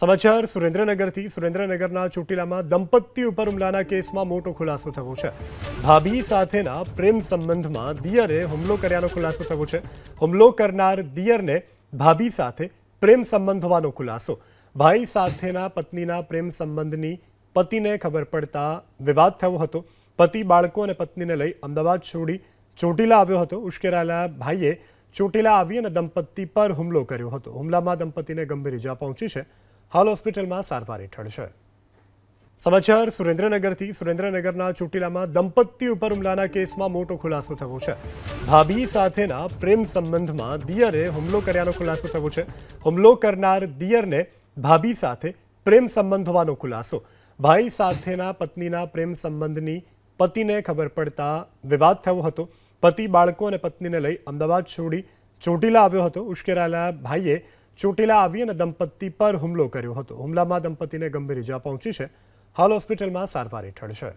સમાચાર સુરેન્દ્રનગરથી સુરેન્દ્રનગરના ચોટીલામાં દંપતી ઉપર હુમલાના કેસમાં મોટો ખુલાસો થયો છે। ભાભી સાથેના પ્રેમ સંબંધમાં દિયરે હુમલો કર્યાનો ખુલાસો થયો છે। હુમલો કરનાર દિયરને ભાભી સાથે પ્રેમ સંબંધ હોવાનો ખુલાસો। ભાઈ સાથેના પત્નીના પ્રેમ સંબંધની પતિને ખબર પડતા વિવાદ થયો હતો। પતિ બાળકો અને પત્નીને લઈ અમદાવાદ છોડી ચોટીલા આવ્યો હતો। ઉશ્કેરાયેલા ભાઈએ ચોટીલા આવી અને દંપતી પર હુમલો કર્યો હતો। હુમલામાં દંપતીને ગંભીર ઇજા પહોંચી છે। હાલ હોસ્પિટલમાં સારવાર હેઠળ છે। સમાચાર સુરેન્દ્રનગરથી સુરેન્દ્રનગરના ચોટીલામાં દંપતી ઉપર હુમલાના કેસમાં મોટો ખુલાસો થયો છે। ભાભી સાથેના પ્રેમ સંબંધમાં દિયરે હુમલો કર્યાનો ખુલાસો થયો છે। હુમલો કરનાર દિયરને ભાભી સાથે પ્રેમ સંબંધ હોવાનો ખુલાસો। ભાઈ સાથેના પત્નીના પ્રેમ સંબંધની પતિને ખબર પડતા વિવાદ થયો હતો। પતિ બાળકો અને પત્નીને લઈ અમદાવાદ છોડી ચોટીલા આવ્યો હતો। ઉશ્કેરાયેલા ભાઈએ ચોટીલા આવી અને દંપતી પર હુમલો કર્યો હતો। હુમલામાં દંપતીને ગંભીર ઇજા પહોંચી છે। હાલ હોસ્પિટલમાં સારવાર હેઠળ છે।